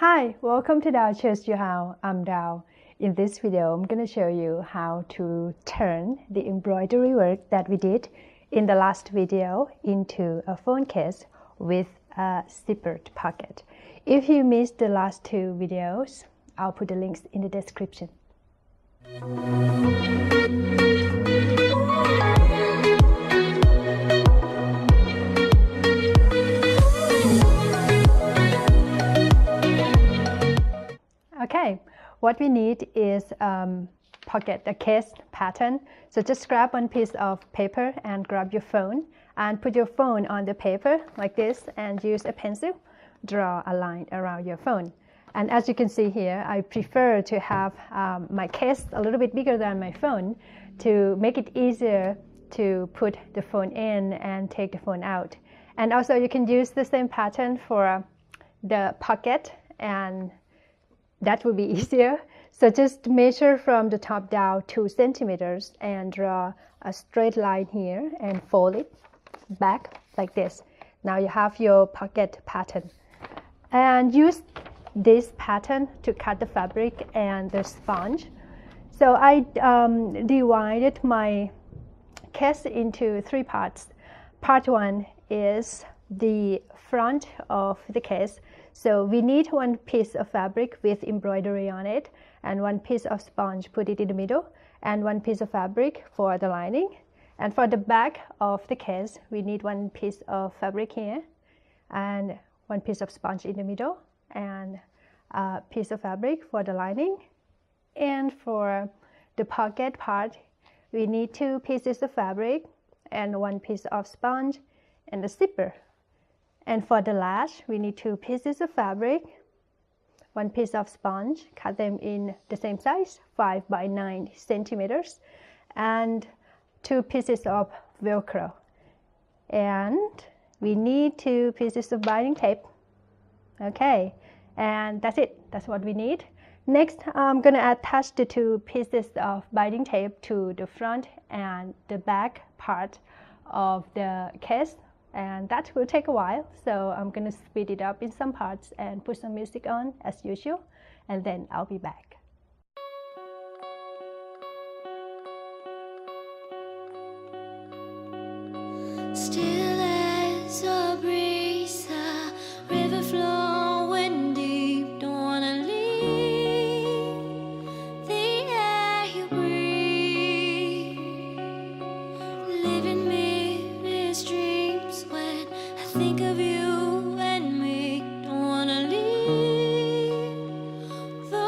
Hi, welcome to Dao Shows You How. I'm Dao. In this video, I'm going to show you how to turn the embroidery work that we did in the last video into a phone case with a zippered pocket. If you missed the last two videos, I'll put the links in the description. Okay, what we need is pocket, a case pattern. So just grab one piece of paper and grab your phone and put your phone on the paper like this and use a pencil. Draw a line around your phone. And as you can see here, I prefer to have my case a little bit bigger than my phone to make it easier to put the phone in and take the phone out. And also you can use the same pattern for the pocket, and that will be easier. So just measure from the top down 2 centimeters and draw a straight line here and fold it back like this. Now you have your pocket pattern. And use this pattern to cut the fabric and the sponge. So I divided my case into 3 parts. Part 1 is the front of the case. So we need one piece of fabric with embroidery on it and one piece of sponge, put it in the middle, and one piece of fabric for the lining. And for the back of the case, we need one piece of fabric here and one piece of sponge in the middle and a piece of fabric for the lining. And for the pocket part, we need 2 pieces of fabric and one piece of sponge and a zipper. And for the lash, we need 2 pieces of fabric, 1 piece of sponge, cut them in the same size, 5 by 9 centimeters, and 2 pieces of Velcro. And we need 2 pieces of binding tape. Okay, and that's it. That's what we need. Next, I'm going to attach the 2 pieces of binding tape to the front and the back part of the case. And that will take a while, so I'm going to speed it up in some parts and put some music on as usual, and then I'll be back. Still as a breeze, a river flowing deep, don't wanna leave the air you breathe, living mirrors dreams when I think of you and me, don't wanna leave the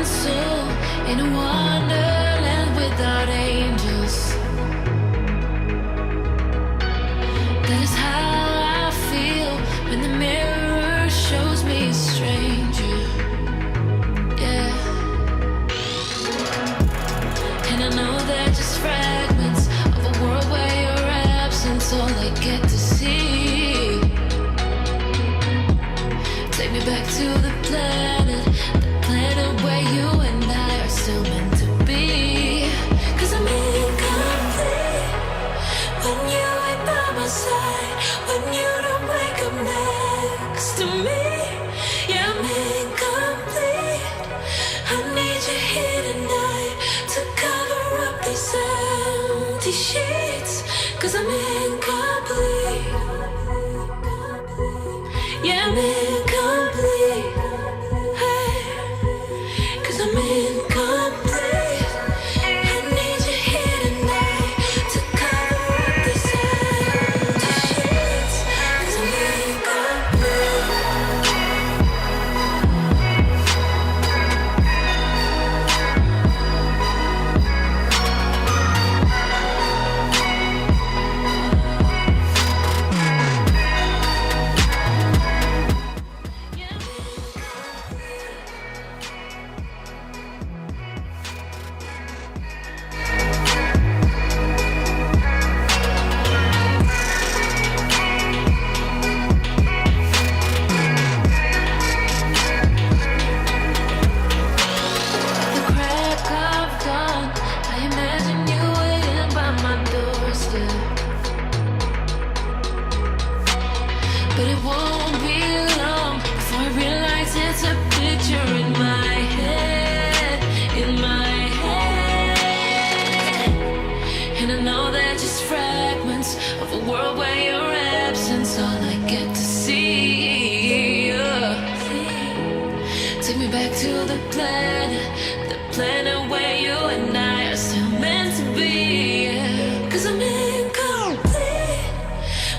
human soul in a wonderland without angels. That is how I feel when the mirror shows me a stranger. Yeah. And I know they're just fragments of a world where your absence all I get to see. Take me back to the planet where you and I are still meant to be. 'Cause I'm incomplete when you ain't by my side, when you don't wake up next to me. Yeah, I'm incomplete. I need you here tonight to cover up these empty sheets. 'Cause I'm incomplete. Yeah, I'm incomplete. Hey, 'cause I'm incomplete. I need you here tonight to cover up these empty sheets. 'Cause I'm incomplete. The crack of dawn, I imagine you waiting by my doorstep. But it won't be long before I realize it's a picture in my head, in my head. And I know they're just fragments of a world where your absence all I get to see. Take me back to the planet where you and I are still meant to be. 'Cause I'm incomplete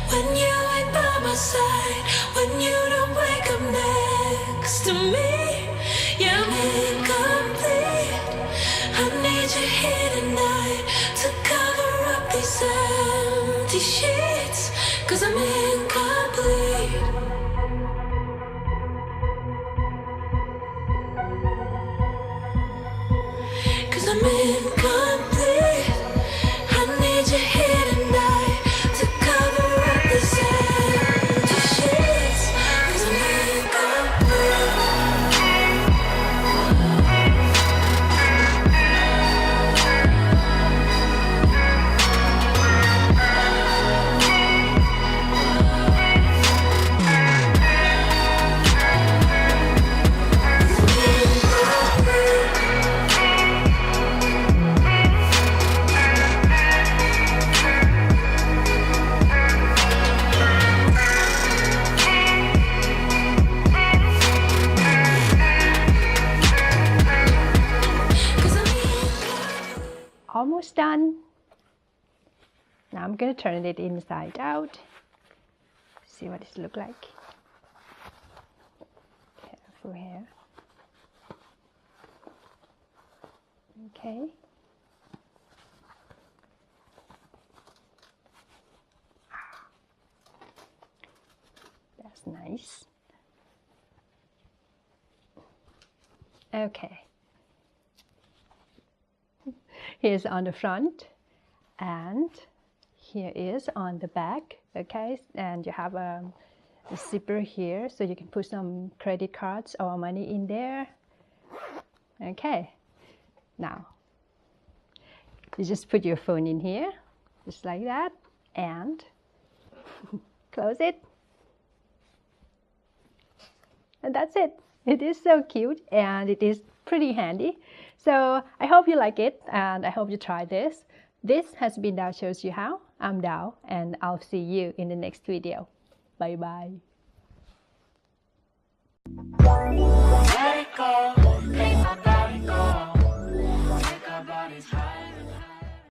when you ain't by my side, when you don't wake up next to me. Yeah, I'm incomplete. I need you here tonight to cover up these empty sheets. 'Cause I'm incomplete. Cause I'm incomplete. I need you here tonight to cover up these empty sheets. 'Cause I'm incomplete. Almost done. Now I'm going to turn it inside out. See what it looks like. Careful here. Okay. That's nice. Okay. Here's on the front, and here is on the back. Okay, and you have a zipper here, so you can put some credit cards or money in there. Okay, now you just put your phone in here, just like that, and close it. And that's it. It is so cute, and it is pretty handy. So I hope you like it, and I hope you try this. This has been Dao Shows You How. I'm Dao, and I'll see you in the next video. Bye bye. Let it go.